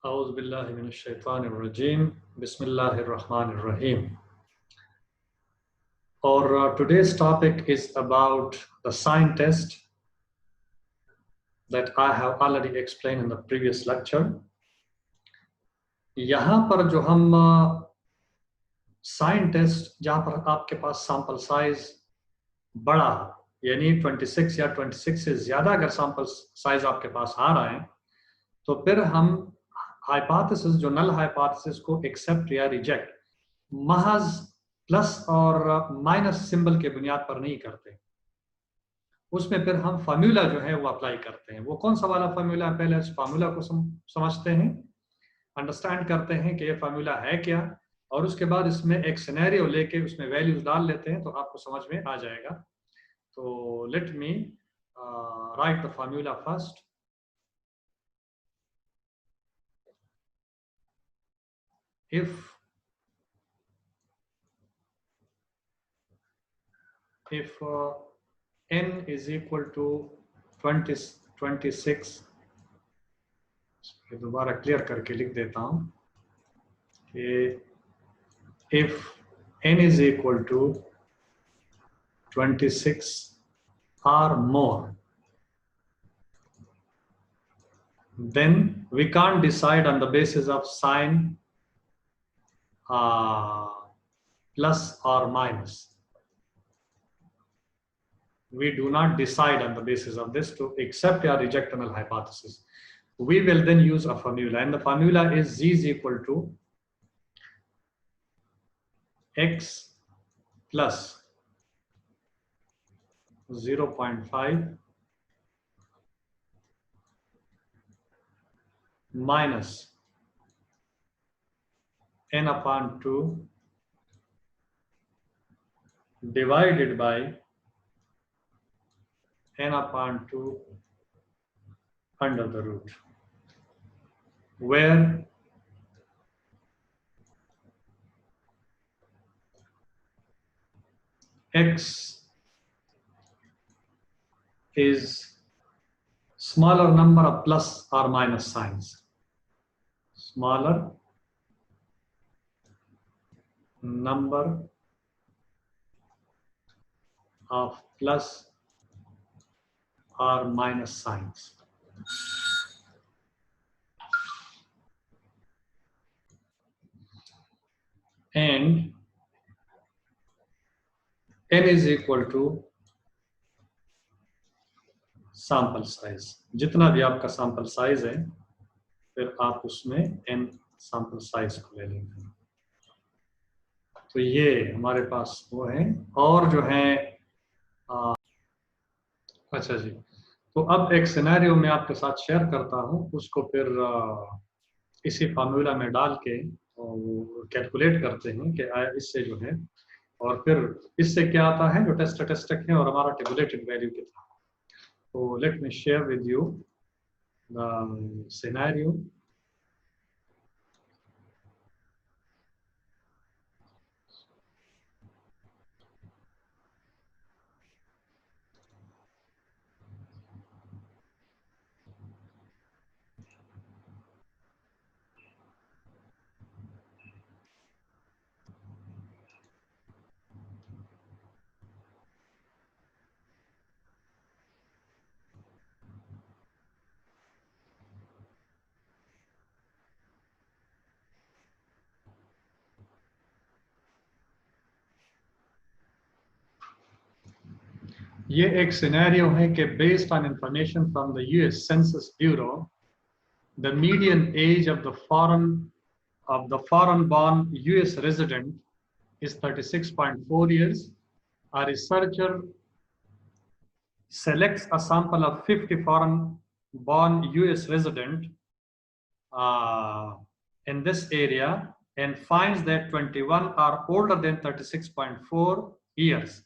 A'udhu billahi minash shaitanir rajim. Bismillahir rahmanir rahim. Our today's topic is about the sign test that I have already explained in the previous lecture. यहाँ पर जो हम sign test जहाँ पर आपके पास sample size बड़ा यानी 26 या 26 से ज्यादा अगर सैंपल साइज आपके पास आ रहा है तो फिर हम हाइपोथेसिस जो नल हाइपोथेसिस को एक्सेप्ट या रिजेक्ट महज प्लस और माइनस सिंबल के बुनियाद पर नहीं करते। उसमें फिर हम फार्मूला जो है वो अप्लाई करते हैं। वो कौन सा वाला फार्मूला है, पहले इस फार्मूला को समझते हैं, अंडरस्टैंड करते हैं कि ये फार्मूला है क्या, और उसके बाद इसमें एक सिनेरियो लेके उसमें वैल्यूज डाल लेते हैं तो आपको समझ में आ जाएगा। तो let me right the formula first. if n is equal to 26, दोबारा क्लियर करके लिख देता हूं कि if n is equal to 26 or more, then we can't decide on the basis of sign plus or minus. We do not decide on the basis of this to accept or reject a null hypothesis. We will then use a formula, and the formula is z is equal to x plus 0.5 minus n upon 2 divided by n upon 2 under the root, where x is smaller number of plus or minus signs, smaller number of plus or minus signs. And n is equal to sample size, जितना भी आपका sample size है फिर आप उसमें n sample size को ले लेंगे। तो ये हमारे पास वो है, और जो है अच्छा जी, तो अब एक सिनेरियो मैं आपके साथ शेयर करता हूँ, उसको फिर इसी फार्मूला में डाल के वो कैलकुलेट करते हैं कि इससे जो है, और फिर इससे क्या आता है जो टेस्ट है और हमारा टेबुलेटेड वैल्यू कितना। So let me share with you the scenario. ये एक सिनेरियो है कि based on information from the US Census Bureau, the median age of the foreign born US resident is 36.4 years. A researcher selects a sample of 50 foreign born US resident in this area and finds that 21 are older than 36.4 years.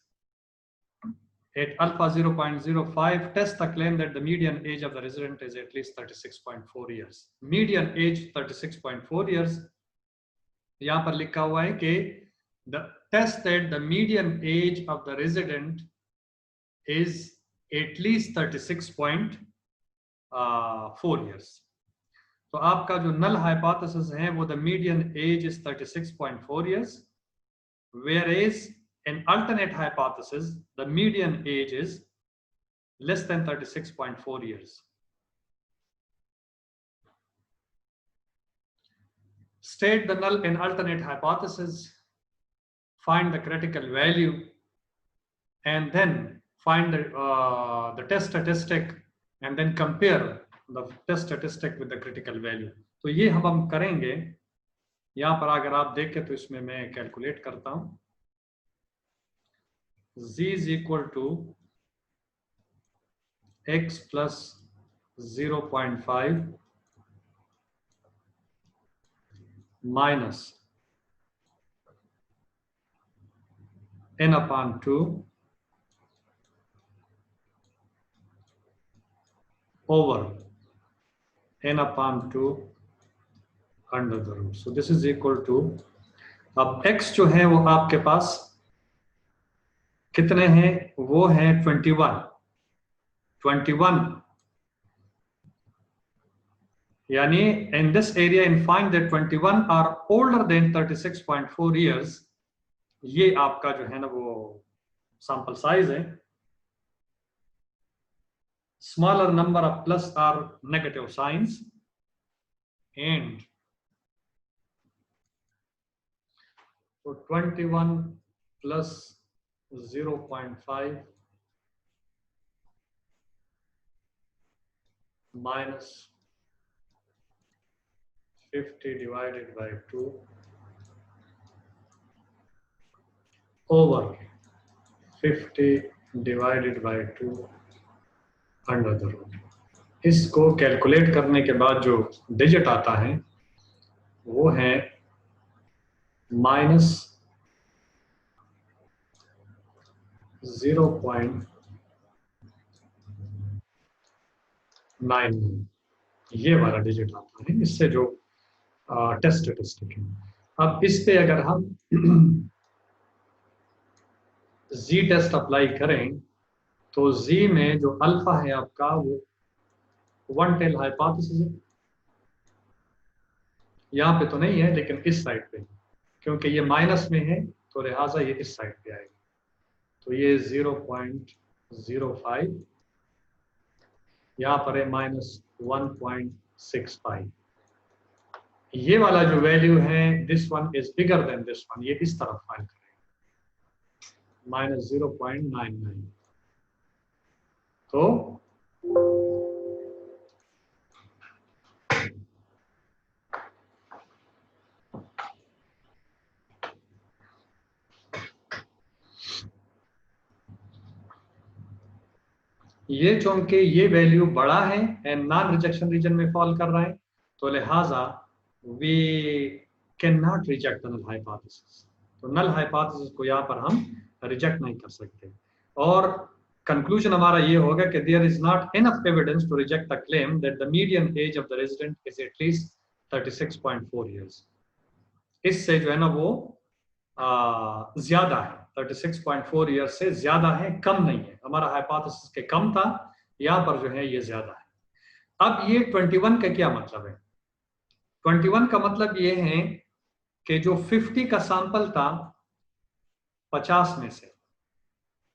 At alpha 0.05, test the claim that the median age of the resident is at least 36.4 years. Median age 36.4 years. यहाँ पर लिखा हुआ है कि the test that the median age of the resident is at least 36.4 years. तो आपका जो नल hypothesis है वो the median age is 36.4 years, whereas in alternate hypothesis the median age is less than 36.4 years. State the null in alternate hypothesis, find the critical value, and then find the test statistic, and then compare the test statistic with the critical value. तो ये हम करेंगे। यहाँ पर अगर आप देखें तो इसमें मैं कैलकुलेट करता हूँ। z is equal to x plus 0.5 minus n upon 2 over n upon 2 under the root. So this is equal to, अब x जो है वो आपके पास कितने हैं, वो है 21, यानी in this area and find that 21 are older than 36.4 years. ये आपका जो है ना वो सैंपल साइज है। Smaller number of plus or negative signs, and so 21 plus 0.5 minus 50 divided by 2 over 50 divided by 2 under the root. इसको calculate करने के बाद जो डिजिट आता है वो है -0.9, ये वाला डिजिट आता है, इससे जो टेस्ट स्टेटिस्टिक है। अब इस पे अगर हम जी टेस्ट अप्लाई करें तो Z में जो अल्फा है आपका वो वन टेल हाइपोथेसिस है। यहाँ पे तो नहीं है लेकिन इस साइड पे, क्योंकि ये माइनस में है तो लिहाजा ये इस साइड पे आएगा। तो ये 0.05, यहाँ पर है -1.65। ये वाला जो वैल्यू है this one is bigger than this one, ये इस तरफ फाइल करेगा -0.99। तो ये चूंकि ये वैल्यू बड़ा है एंड नॉन रिजेक्शन रीजन में फॉल कर रहा है तो लिहाजा we can not reject null hypothesis. तो नल हाइपोथेसिस को यहाँ पर हम रिजेक्ट नहीं कर सकते। और कंक्लूजन हमारा ये होगा कि there is not enough evidence to reject the claim that the median age of the resident is at least 36.4 years. इससे जो है ना वो ज्यादा है, 36.4 ईयर्स से ज्यादा है, कम नहीं है। हमारा हाइपोथेसिस के कम था, यहाँ पर जो है ये ज्यादा है। अब ये 21 का क्या मतलब है? 21 का मतलब ये है कि जो 50 का सैंपल था 50 में से,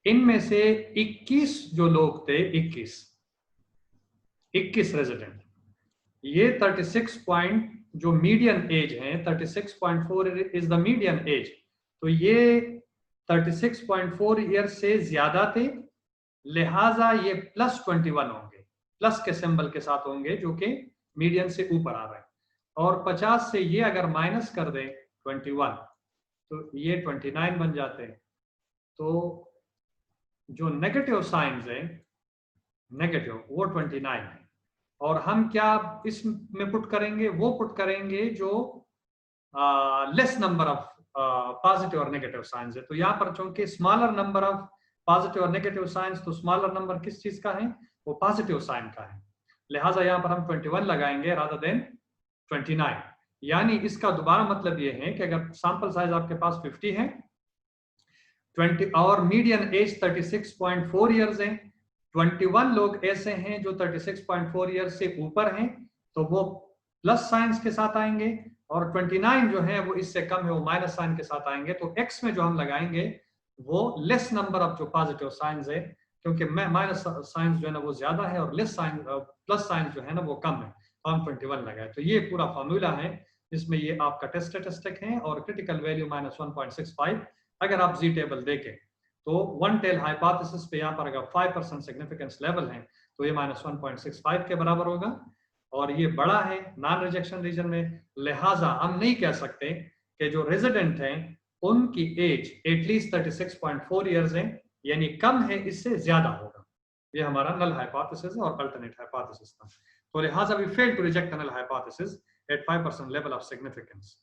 इनमें से 21 जो लोग थे, 21 रेजिडेंट, ये 36 पॉइंट जो मीडियन एज है 36.4 इज द मीडियन एज, तो ये 36.4 ईयर से ज्यादा थे, लिहाजा ये +21 होंगे, प्लस के सिंबल के साथ होंगे जो कि मीडियन से ऊपर आ रहे हैं। और 50 से ये अगर माइनस कर दें 21 तो ये 29 बन जाते हैं। तो जो नेगेटिव साइंस है, नेगेटिव, वो 29 है। और हम क्या इसमें पुट करेंगे? वो पुट करेंगे जो लेस नंबर ऑफ पॉजिटिव और नेगेटिव साइंस है। तो यहाँ पर चूंकि स्मॉलर नंबर ऑफ पॉजिटिव और नेगेटिव साइंस, तो स्मॉलर नंबर किस चीज का है? वो पॉजिटिव साइन का है। लिहाजा यहाँ पर हम 21 लगाएंगे रादर देन 29। यानी इसका दोबारा मतलब ये है कि अगर सैंपल साइज आपके पास 50 है 20 और मीडियन एज 36.4 ईयर्स है, 21 लोग ऐसे हैं जो 36.4 ईयर्स से ऊपर हैं, तो वो प्लस साइंस के साथ आएंगे, और 29 जो है वो इससे कम है, वो माइनस साइन के साथ आएंगे। तो x में जो हम लगाएंगे वो लेस नंबर ऑफ जो पॉजिटिव साइंस है, क्योंकि माइनस साइंस जो है ना वो ज्यादा है और लेस साइन प्लस साइंस जो है ना वो कम है, तो हम 21 लगाए। तो ये पूरा फॉर्मूला है जिसमें ये आपका टेस्ट स्टैटिस्टिक है, और क्रिटिकल वैल्यू -1.65। अगर आप जी टेबल देखें तो वन टेल हाइपोथेसिस पे यहाँ पर अगर 5% सिग्निफिकेंस लेवल है तो ये -1.65 के बराबर होगा, और ये बड़ा है नॉन रिजेक्शन रीजन में। लिहाजा हम नहीं कह सकते कि जो रेजिडेंट हैं उनकी एज एटलीस्ट 36.4 ईयर्स है, यानी कम है, इससे ज्यादा होगा। ये हमारा नल हाइपोथेसिस है और अल्टरनेट हाइपोथेसिस था। तो लिहाजा we fail to reject null hypothesis at 5% level of significance.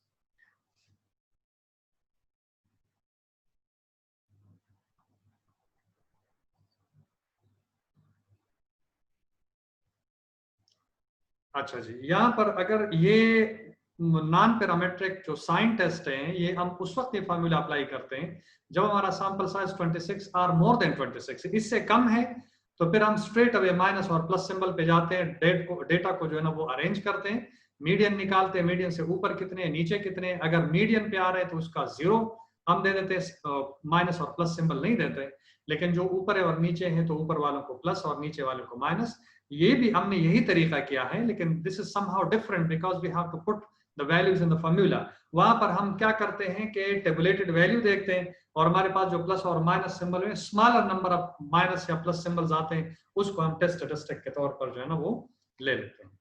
अच्छा जी, यहाँ पर अगर ये नॉन पैरामेट्रिक जो साइन टेस्ट है, ये हम उस वक्त ये फार्मूला अप्लाई करते हैं जब हमारा sample size 26 or more than 26। इससे कम है तो फिर हम स्ट्रेट अवे माइनस और प्लस सिंबल पे जाते हैं, डेटा को जो है ना वो अरेंज करते हैं, मीडियन निकालते हैं, मीडियन से ऊपर कितने नीचे कितने। अगर मीडियन पे आ रहे हैं तो उसका 0 हम दे देते हैं, माइनस और प्लस सिंबल नहीं देते। लेकिन जो ऊपर है और नीचे है तो ऊपर वालों को प्लस और नीचे वालों को माइनस। ये भी हमने यही तरीका किया है, लेकिन this is somehow different because we have to put the values in the formula. वहां पर हम क्या करते हैं कि टेबुलेटेड वैल्यू देखते हैं, और हमारे पास जो प्लस और माइनस सिंबल में स्मॉलर नंबर ऑफ माइनस या प्लस सिंबल्स आते हैं, उसको हम टेस्ट स्टैटिस्टिक के तौर पर जो है ना वो ले लेते हैं।